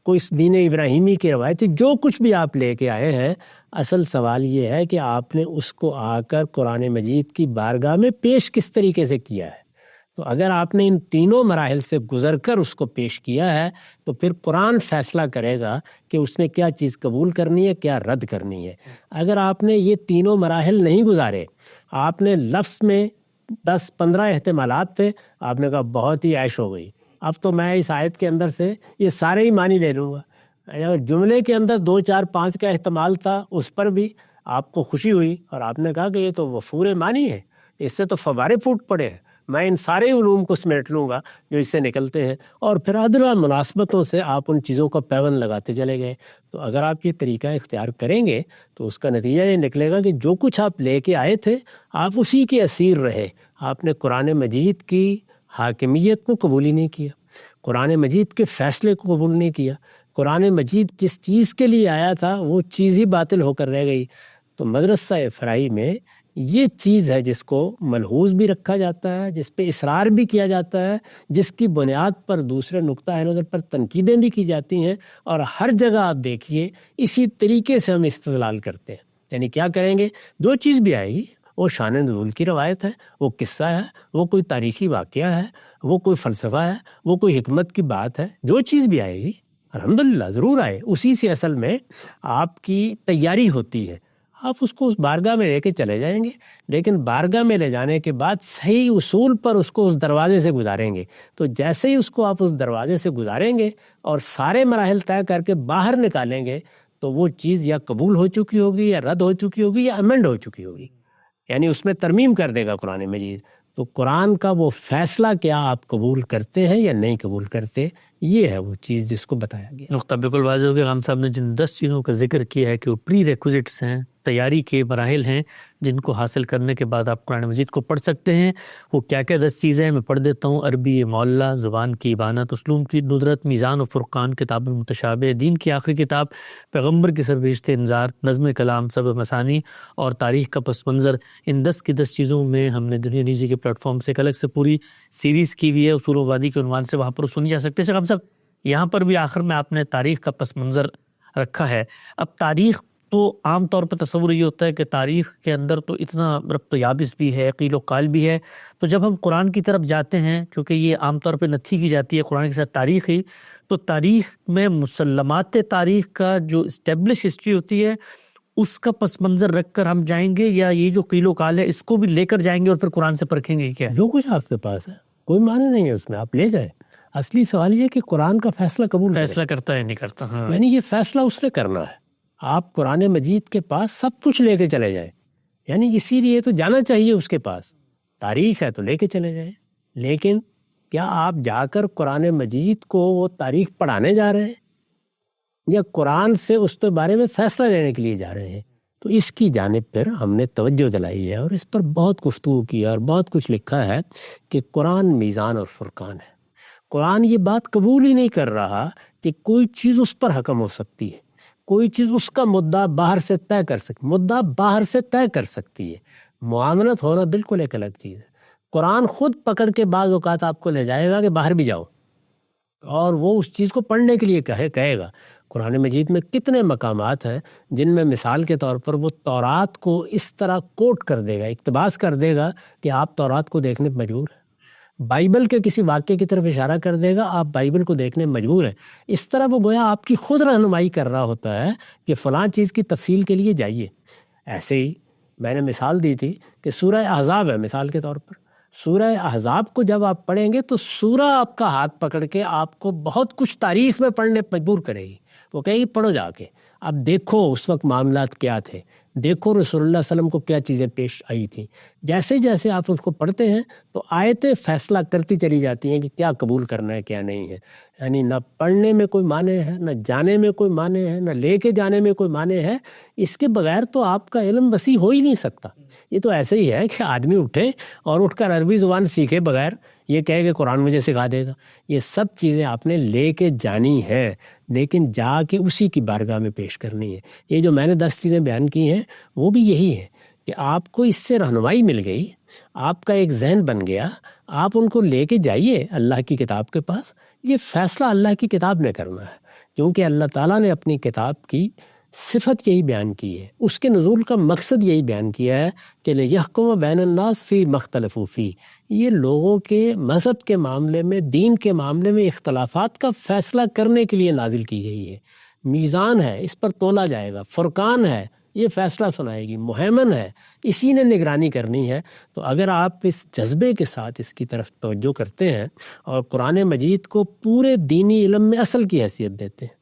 کوئی دین ابراہیمی کی روایت تھی. جو کچھ بھی آپ لے کے آئے ہیں، اصل سوال یہ ہے کہ آپ نے اس کو آ کر قرآن مجید کی بارگاہ میں پیش کس طریقے سے کیا ہے. تو اگر آپ نے ان تینوں مراحل سے گزر کر اس کو پیش کیا ہے تو پھر قرآن فیصلہ کرے گا کہ اس نے کیا چیز قبول کرنی ہے، کیا رد کرنی ہے. اگر آپ نے یہ تینوں مراحل نہیں گزارے، آپ نے لفظ میں 10-15 احتمالات تھے، آپ نے کہا بہت ہی عیش ہو گئی، اب تو میں اس آیت کے اندر سے یہ سارے ہی معنی لے لوں گا. اگر جملے کے اندر 2 4 5 کا احتمال تھا، اس پر بھی آپ کو خوشی ہوئی اور آپ نے کہا کہ یہ تو وفور معنی ہے، اس سے تو فوارے پھوٹ پڑے ہیں، میں ان سارے علوم کو سمیٹ لوں گا جو اس سے نکلتے ہیں. اور پھر ادنا مناسبتوں سے آپ ان چیزوں کا پیوند لگاتے چلے گئے. تو اگر آپ یہ طریقہ اختیار کریں گے تو اس کا نتیجہ یہ نکلے گا کہ جو کچھ آپ لے کے آئے تھے آپ اسی کے اسیر رہے. آپ نے قرآن مجید کی حاکمیت کو قبول ہی نہیں کیا، قرآن مجید کے فیصلے کو قبول نہیں کیا. قرآن مجید جس چیز کے لیے آیا تھا وہ چیز ہی باطل ہو کر رہ گئی. تو مدرسہ افرائی میں یہ چیز ہے جس کو ملحوظ بھی رکھا جاتا ہے، جس پہ اصرار بھی کیا جاتا ہے، جس کی بنیاد پر دوسرے نقطہ نظر پر تنقیدیں بھی کی جاتی ہیں. اور ہر جگہ آپ دیکھیے اسی طریقے سے ہم استدلال کرتے ہیں. یعنی کیا کریں گے، جو چیز بھی آئے گی وہ شان نزول کی روایت ہے، وہ قصہ ہے، وہ کوئی تاریخی واقعہ ہے، وہ کوئی فلسفہ ہے، وہ کوئی حکمت کی بات ہے، جو چیز بھی آئے گی الحمدللہ ضرور آئے، اسی سے اصل میں آپ کی تیاری ہوتی ہے. آپ اس کو اس بارگاہ میں لے کے چلے جائیں گے، لیکن بارگاہ میں لے جانے کے بعد صحیح اصول پر اس کو اس دروازے سے گزاریں گے. تو جیسے ہی اس کو آپ اس دروازے سے گزاریں گے اور سارے مراحل طے کر کے باہر نکالیں گے تو وہ چیز یا قبول ہو چکی ہوگی یا رد ہو چکی ہوگی یا امنڈ ہو چکی ہوگی، یعنی اس میں ترمیم کر دے گا قرآن مجید. تو قرآن کا وہ فیصلہ کیا آپ قبول کرتے ہیں یا نہیں قبول کرتے، یہ ہے وہ چیز جس کو بتایا گیا. نقطہ بالکل واضح ہو گیا. غام صاحب نے جن 10 چیزوں کا ذکر کیا ہے کہ وہ پری ریکوزٹس ہیں، تیاری کے مراحل ہیں جن کو حاصل کرنے کے بعد آپ قرآن مجید کو پڑھ سکتے ہیں. وہ کیا کیا 10 چیزیں ہیں میں پڑھ دیتا ہوں. عربی معلیٰ، زبان کی ابانت، اسلوب کی ندرت، میزان و فرقان، کتاب متشابہ، دین کی آخری کتاب، پیغمبر کی سربیشت انذار، نظم کلام، سبع مثانی اور تاریخ کا پس منظر. ان 10 کی 10 چیزوں میں ہم نے دنیا نیزی کے پلیٹ فارم سے ایک الگ سے پوری سیریز کی ہوئی ہے اصول آبادی کے عنوان سے، وہاں پر سنی جا سکتے ہیں. غام صاحب یہاں پر بھی آخر میں آپ نے تاریخ کا پس منظر رکھا ہے. اب تاریخ تو عام طور پر تصور یہ ہوتا ہے کہ تاریخ کے اندر تو اتنا ربط و یابس بھی ہے، قیل و قال بھی ہے. تو جب ہم قرآن کی طرف جاتے ہیں، چونکہ یہ عام طور پہ نتھی کی جاتی ہے قرآن کے ساتھ تاریخ ہی، تو تاریخ میں مسلمات تاریخ کا جو اسٹیبلش ہسٹری ہوتی ہے اس کا پس منظر رکھ کر ہم جائیں گے، یا یہ جو قیل و قال ہے اس کو بھی لے کر جائیں گے اور پھر قرآن سے پرکھیں گے؟ کیا جو کچھ آپ کے پاس ہے کوئی معنی نہیں ہے اس میں، آپ لے جائیں. اصلی سوال یہ ہے کہ قرآن کا فیصلہ قبول کریں. فیصلہ کرتا ہے نہیں کرتا؟ ہاں، یعنی یہ فیصلہ اس نے کرنا ہے. آپ قرآن مجید کے پاس سب کچھ لے کے چلے جائیں، یعنی اسی لیے تو جانا چاہیے اس کے پاس. تاریخ ہے تو لے کے چلے جائیں، لیکن کیا آپ جا کر قرآن مجید کو وہ تاریخ پڑھانے جا رہے ہیں یا قرآن سے اس کے بارے میں فیصلہ لینے کے لیے جا رہے ہیں؟ تو اس کی جانب پر ہم نے توجہ دلائی ہے اور اس پر بہت گفتگو کی اور بہت کچھ لکھا ہے کہ قرآن میزان اور فرقان ہے. قرآن یہ بات قبول ہی نہیں کر رہا کہ کوئی چیز اس پر حکم ہو سکتی ہے، کوئی چیز اس کا مدعا باہر سے طے کر سکتی، مدعا باہر سے طے کر سکتی ہے. معاملت ہونا بالکل ایک الگ چیز ہے. قرآن خود پکڑ کے بعض اوقات آپ کو لے جائے گا کہ باہر بھی جاؤ، اور وہ اس چیز کو پڑھنے کے لیے کہے گا. قرآن مجید میں کتنے مقامات ہیں جن میں مثال کے طور پر وہ تورات کو اس طرح کوٹ کر دے گا، اقتباس کر دے گا کہ آپ تورات کو دیکھنے پر مجبور ہیں. بائبل کے کسی واقعے کی طرف اشارہ کر دے گا، آپ بائبل کو دیکھنے مجبور ہیں. اس طرح وہ گویا آپ کی خود رہنمائی کر رہا ہوتا ہے کہ فلاں چیز کی تفصیل کے لیے جائیے. ایسے ہی میں نے مثال دی تھی کہ سورہ احزاب ہے مثال کے طور پر. سورہ احزاب کو جب آپ پڑھیں گے تو سورہ آپ کا ہاتھ پکڑ کے آپ کو بہت کچھ تاریخ میں پڑھنے مجبور کرے گی. وہ کہے گی پڑھو جا کے، اب دیکھو اس وقت معاملات کیا تھے، دیکھو رسول اللہ صلی اللہ علیہ وسلم کو کیا چیزیں پیش آئی تھیں. جیسے جیسے آپ اس کو پڑھتے ہیں تو آیتیں فیصلہ کرتی چلی جاتی ہیں کہ کیا قبول کرنا ہے کیا نہیں ہے. یعنی نہ پڑھنے میں کوئی معنی ہے، نہ جانے میں کوئی معنی ہے، نہ لے کے جانے میں کوئی معنی ہے. اس کے بغیر تو آپ کا علم وسیع ہو ہی نہیں سکتا. یہ تو ایسے ہی ہے کہ آدمی اٹھے اور اٹھ کر عربی زبان سیکھے بغیر یہ کہے کہ قرآن مجھے سکھا دے گا. یہ سب چیزیں آپ نے لے کے جانی ہے، لیکن جا کے اسی کی بارگاہ میں پیش کرنی ہے. یہ جو میں نے 10 چیزیں بیان کی ہیں وہ بھی یہی ہے کہ آپ کو اس سے رہنمائی مل گئی، آپ کا ایک ذہن بن گیا، آپ ان کو لے کے جائیے اللہ کی کتاب کے پاس. یہ فیصلہ اللہ کی کتاب نے کرنا ہے، کیونکہ اللہ تعالیٰ نے اپنی کتاب کی صفت یہی بیان کی ہے، اس کے نزول کا مقصد یہی بیان کیا ہے کہ لِیَحْکُمَ بَيْنَ النَّاسِ فِي مَا اخْتَلَفُوا فِیہ. یہ لوگوں کے مذہب کے معاملے میں، دین کے معاملے میں اختلافات کا فیصلہ کرنے کے لیے نازل کی گئی ہے. میزان ہے، اس پر تولا جائے گا. فرقان ہے، یہ فیصلہ سنائے گی. مہیمن ہے، اسی نے نگرانی کرنی ہے. تو اگر آپ اس جذبے کے ساتھ اس کی طرف توجہ کرتے ہیں اور قرآن مجید کو پورے دینی علم میں اصل کی حیثیت دیتے ہیں،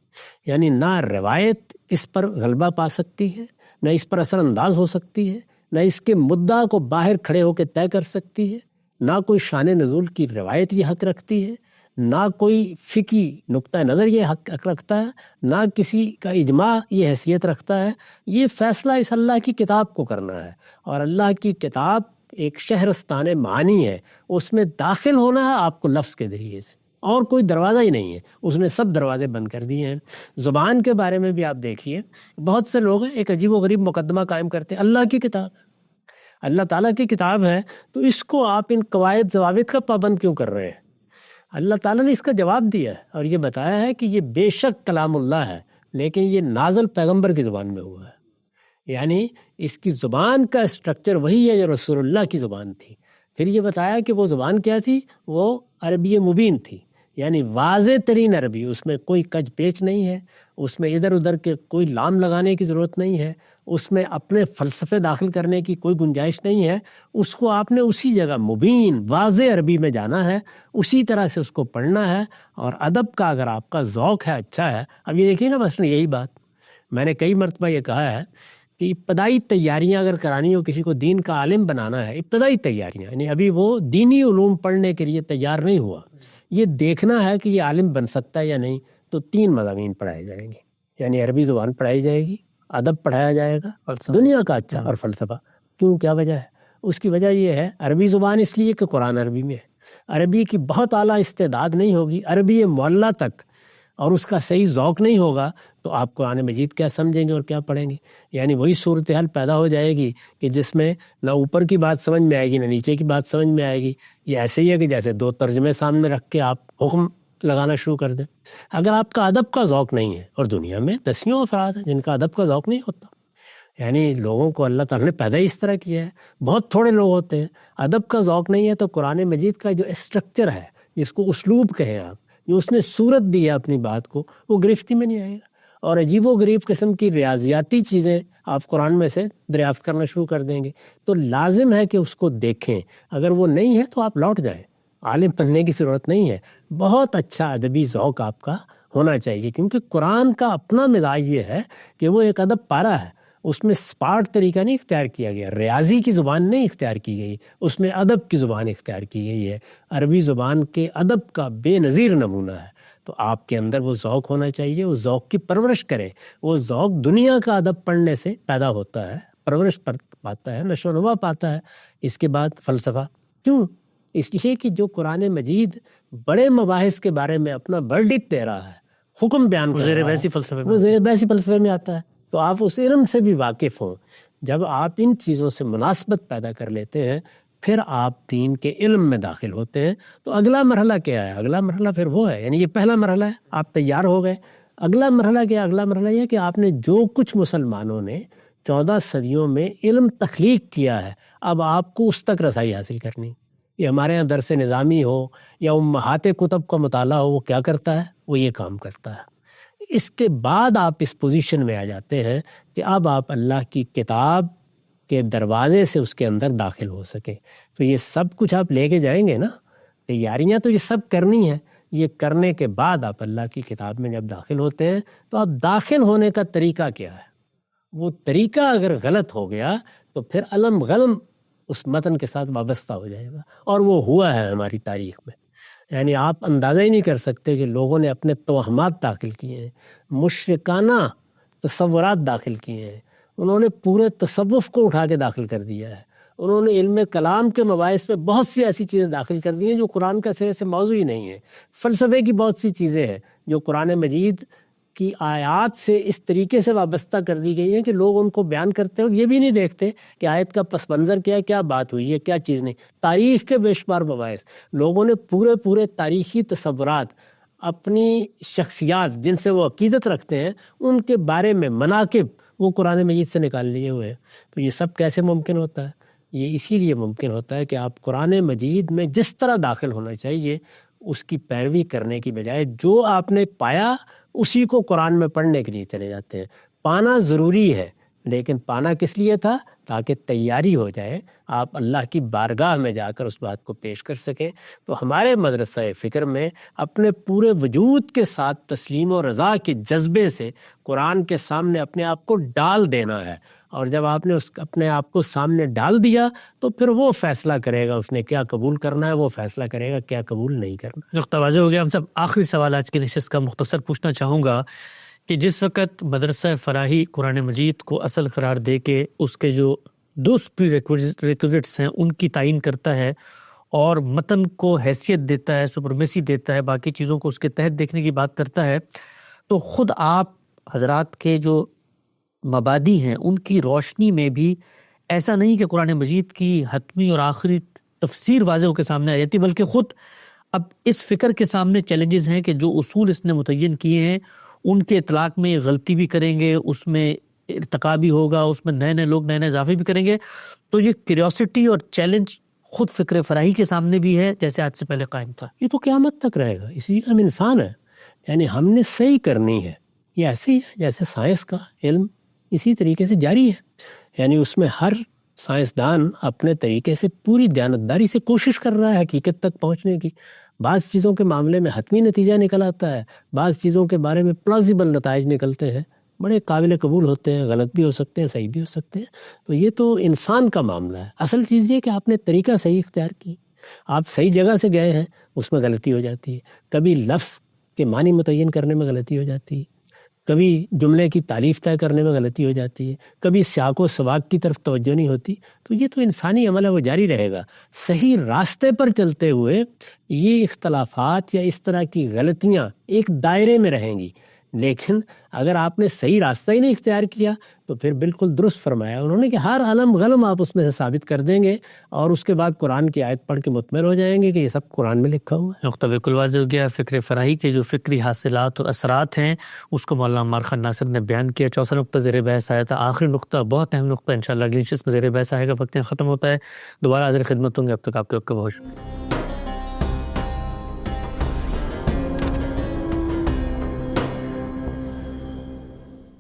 یعنی نہ روایت اس پر غلبہ پا سکتی ہے، نہ اس پر اثر انداز ہو سکتی ہے، نہ اس کے مدعا کو باہر کھڑے ہو کے طے کر سکتی ہے، نہ کوئی شان نزول کی روایت یہ حق رکھتی ہے، نہ کوئی فقہی نقطہ نظر یہ حق رکھتا ہے، نہ کسی کا اجماع یہ حیثیت رکھتا ہے. یہ فیصلہ اس اللہ کی کتاب کو کرنا ہے، اور اللہ کی کتاب ایک شہرستان معانی ہے. اس میں داخل ہونا ہے آپ کو لفظ کے ذریعے سے، اور کوئی دروازہ ہی نہیں ہے. اس نے سب دروازے بند کر دیے ہیں. زبان کے بارے میں بھی آپ دیکھیے، بہت سے لوگ ایک عجیب و غریب مقدمہ قائم کرتے ہیں، اللہ کی کتاب، اللہ تعالیٰ کی کتاب ہے تو اس کو آپ ان قواعد ضوابط کا پابند کیوں کر رہے ہیں؟ اللہ تعالیٰ نے اس کا جواب دیا ہے اور یہ بتایا ہے کہ یہ بے شک کلام اللہ ہے، لیکن یہ نازل پیغمبر کی زبان میں ہوا ہے. یعنی اس کی زبان کا اسٹرکچر وہی ہے جو رسول اللہ کی زبان تھی. پھر یہ بتایا کہ وہ زبان کیا تھی، وہ عربی مبین تھی، یعنی واضح ترین عربی. اس میں کوئی کج پیچ نہیں ہے، اس میں ادھر ادھر کے کوئی لام لگانے کی ضرورت نہیں ہے، اس میں اپنے فلسفے داخل کرنے کی کوئی گنجائش نہیں ہے. اس کو آپ نے اسی جگہ مبین واضح عربی میں جانا ہے، اسی طرح سے اس کو پڑھنا ہے. اور ادب کا اگر آپ کا ذوق ہے، اچھا ہے. اب یہ دیکھیے نا، بس یہی بات میں نے کئی مرتبہ یہ کہا ہے کہ ابتدائی تیاریاں اگر کرانی ہو، کسی کو دین کا عالم بنانا ہے، ابتدائی تیاریاں، یعنی ابھی وہ دینی علوم پڑھنے کے لیے تیار نہیں ہوا، یہ دیکھنا ہے کہ یہ عالم بن سکتا ہے یا نہیں، تو 3 مضامین پڑھائے جائیں گے. یعنی عربی زبان پڑھائی جائے گی، ادب پڑھایا جائے گا، دنیا کا اچھا، اور فلسفہ. کیوں؟ کیا وجہ ہے؟ اس کی وجہ یہ ہے، عربی زبان اس لیے کہ قرآن عربی میں ہے. عربی کی بہت اعلیٰ استعداد نہیں ہوگی، عربی معلیٰ تک، اور اس کا صحیح ذوق نہیں ہوگا تو آپ قرآن مجید کیا سمجھیں گے اور کیا پڑھیں گے؟ یعنی وہی صورتحال پیدا ہو جائے گی کہ جس میں نہ اوپر کی بات سمجھ میں آئے گی، نہ نیچے کی بات سمجھ میں آئے گی. یہ ایسے ہی ہے کہ جیسے 2 ترجمے سامنے رکھ کے آپ حکم لگانا شروع کر دیں. اگر آپ کا ادب کا ذوق نہیں ہے، اور دنیا میں دسیوں افراد ہیں جن کا ادب کا ذوق نہیں ہوتا، یعنی لوگوں کو اللہ تعالیٰ نے پیدا ہی اس طرح کیا ہے، بہت تھوڑے لوگ ہوتے ہیں، ادب کا ذوق نہیں ہے، تو قرآن مجید کا جو اسٹرکچر ہے، جس کو اسلوب کہیں آپ، جو اس نے صورت دی ہے اپنی بات کو، وہ گرفتی میں نہیں آئے گا. اور عجیب و غریب قسم کی ریاضیاتی چیزیں آپ قرآن میں سے دریافت کرنا شروع کر دیں گے. تو لازم ہے کہ اس کو دیکھیں. اگر وہ نہیں ہے تو آپ لوٹ جائیں. عالم بننے کی ضرورت نہیں ہے. بہت اچھا ادبی ذوق آپ کا ہونا چاہیے، کیونکہ قرآن کا اپنا مزاج یہ ہے کہ وہ ایک ادب پارا ہے. اس میں اسپاٹ طریقہ نہیں اختیار کیا گیا، ریاضی کی زبان نہیں اختیار کی گئی، اس میں ادب کی زبان اختیار کی گئی ہے. عربی زبان کے ادب کا بے نظیر نمونہ ہے. تو آپ کے اندر وہ ذوق ہونا چاہیے، اس ذوق کی پرورش کریں. وہ ذوق دنیا کا ادب پڑھنے سے پیدا ہوتا ہے، پرورش پاتا ہے، نشو و نما پاتا ہے. اس کے بعد فلسفہ. کیوں؟ اس لیے کہ جو قرآن مجید بڑے مباحث کے بارے میں اپنا ورڈکٹ دے رہا ہے، حکم بیان کر رہا ہے، وہ زیر بحثی فلسفے میں آتا ہے. تو آپ اس علم سے بھی واقف ہوں. جب آپ ان چیزوں سے مناسبت پیدا کر لیتے ہیں، پھر آپ دین کے علم میں داخل ہوتے ہیں. تو اگلا مرحلہ کیا ہے؟ اگلا مرحلہ پھر وہ ہے، یعنی یہ پہلا مرحلہ ہے، آپ تیار ہو گئے. اگلا مرحلہ کیا؟ اگلا مرحلہ یہ کہ آپ نے جو کچھ مسلمانوں نے 14 صدیوں میں علم تخلیق کیا ہے، اب آپ کو اس تک رسائی حاصل کرنی. یہ ہمارے یہاں درس نظامی ہو یا امہات کتب کا مطالعہ ہو، وہ کیا کرتا ہے؟ وہ یہ کام کرتا ہے. اس کے بعد آپ اس پوزیشن میں آ جاتے ہیں کہ اب آپ اللہ کی کتاب کے دروازے سے اس کے اندر داخل ہو سکیں. تو یہ سب کچھ آپ لے کے جائیں گے نا، تیاریاں تو یہ سب کرنی ہیں. یہ کرنے کے بعد آپ اللہ کی کتاب میں جب داخل ہوتے ہیں تو اب داخل ہونے کا طریقہ کیا ہے؟ وہ طریقہ اگر غلط ہو گیا تو پھر علم غلم اس متن کے ساتھ وابستہ ہو جائے گا. اور وہ ہوا ہے ہماری تاریخ میں. یعنی آپ اندازہ ہی نہیں کر سکتے کہ لوگوں نے اپنے توہمات داخل کیے ہیں، مشرکانہ تصورات داخل کیے ہیں. انہوں نے پورے تصوف کو اٹھا کے داخل کر دیا ہے. انہوں نے علم کلام کے مباحث پہ بہت سی ایسی چیزیں داخل کر دی ہیں جو قرآن کا سرے سے موضوع ہی نہیں ہے. فلسفے کی بہت سی چیزیں ہیں جو قرآن مجید کی آیات سے اس طریقے سے وابستہ کر دی گئی ہیں کہ لوگ ان کو بیان کرتے ہو یہ بھی نہیں دیکھتے کہ آیت کا پس منظر کیا ہے، کیا بات ہوئی ہے، کیا چیز نہیں. تاریخ کے بے شمار مباحث، لوگوں نے پورے تاریخی تصورات، اپنی شخصیات جن سے وہ عقیدت رکھتے ہیں، ان کے بارے میں مناقب وہ قرآن مجید سے نکال لیے ہوئے ہیں. تو یہ سب کیسے ممکن ہوتا ہے؟ یہ اسی لیے ممکن ہوتا ہے کہ آپ قرآن مجید میں جس طرح داخل ہونا چاہیے اس کی پیروی کرنے کی بجائے جو آپ نے پایا اسی کو قرآن میں پڑھنے کے لیے چلے جاتے ہیں. پانا ضروری ہے، لیکن پانا کس لیے تھا؟ تاکہ تیاری ہو جائے، آپ اللہ کی بارگاہ میں جا کر اس بات کو پیش کر سکیں. تو ہمارے مدرسہ فکر میں اپنے پورے وجود کے ساتھ تسلیم و رضا کے جذبے سے قرآن کے سامنے اپنے آپ کو ڈال دینا ہے. اور جب آپ نے اپنے آپ کو سامنے ڈال دیا تو پھر وہ فیصلہ کرے گا اس نے کیا قبول کرنا ہے، وہ فیصلہ کرے گا کیا قبول نہیں کرنا. نقطہ واضح ہو گیا. ہم سب آخری سوال آج کی نشست کا مختصر پوچھنا چاہوں گا کہ جس وقت مدرسہ فراہی قرآن مجید کو اصل قرار دے کے اس کے جو دو ریکوزٹس ہیں ان کی تعین کرتا ہے اور متن کو حیثیت دیتا ہے، سپرمیسی دیتا ہے، باقی چیزوں کو اس کے تحت دیکھنے کی بات کرتا ہے، تو خود آپ حضرات کے جو مبادی ہیں ان کی روشنی میں بھی ایسا نہیں کہ قرآن مجید کی حتمی اور آخری تفسیر واضح ہو کے سامنے آ جاتی، بلکہ خود اب اس فکر کے سامنے چیلنجز ہیں کہ جو اصول اس نے متعین کیے ہیں ان کے اطلاق میں غلطی بھی کریں گے، اس میں ارتقا بھی ہوگا، اس میں نئے لوگ نئے اضافے بھی کریں گے. تو یہ کیوریوسٹی اور چیلنج خود فکر فراہی کے سامنے بھی ہے جیسے آج سے پہلے قائم تھا. یہ تو قیامت تک رہے گا، اسی ہم انسان ہیں. یعنی ہم نے صحیح کرنی ہے. یہ ایسے ہی ہے جیسے سائنس کا علم اسی طریقے سے جاری ہے. یعنی اس میں ہر سائنسدان اپنے طریقے سے پوری دیانتداری سے کوشش کر رہا ہے حقیقت تک پہنچنے کی. بعض چیزوں کے معاملے میں حتمی نتیجہ نکل آتا ہے، بعض چیزوں کے بارے میں پلازیبل نتائج نکلتے ہیں، بڑے قابل قبول ہوتے ہیں، غلط بھی ہو سکتے ہیں، صحیح بھی ہو سکتے ہیں. تو یہ تو انسان کا معاملہ ہے. اصل چیز یہ کہ آپ نے طریقہ صحیح اختیار کی، آپ صحیح جگہ سے گئے ہیں، اس میں غلطی ہو جاتی ہے. کبھی لفظ کے معنی متعین کرنے میں غلطی ہو جاتی ہے، کبھی جملے کی تعریف طے کرنے میں غلطی ہو جاتی ہے، کبھی سیاق و سباق کی طرف توجہ نہیں ہوتی. تو یہ تو انسانی عمل ہے، وہ جاری رہے گا. صحیح راستے پر چلتے ہوئے یہ اختلافات یا اس طرح کی غلطیاں ایک دائرے میں رہیں گی. لیکن اگر آپ نے صحیح راستہ ہی نہیں اختیار کیا تو پھر بالکل درست فرمایا انہوں نے کہ ہر علم غلم آپ اس میں سے ثابت کر دیں گے اور اس کے بعد قرآن کی آیت پڑھ کے مطمئن ہو جائیں گے کہ یہ سب قرآن میں لکھا ہوا ہے. نقطہ بالکل واضح ہو گیا. فکر فراہی کے جو فکری حاصلات اور اثرات ہیں اس کو مولانا عمار خان ناصر نے بیان کیا. چوتھا نقطہ زیر بحث آیا تھا. آخری نقطہ بہت اہم نقطہ انشاءاللہ اگلی نشست میں زیر بحث آئے گا. وقت ختم ہوتا ہے، دوبارہ حاضر خدمت ہوں گے. اب تک آپ کے وقت کا بہت شکریہ.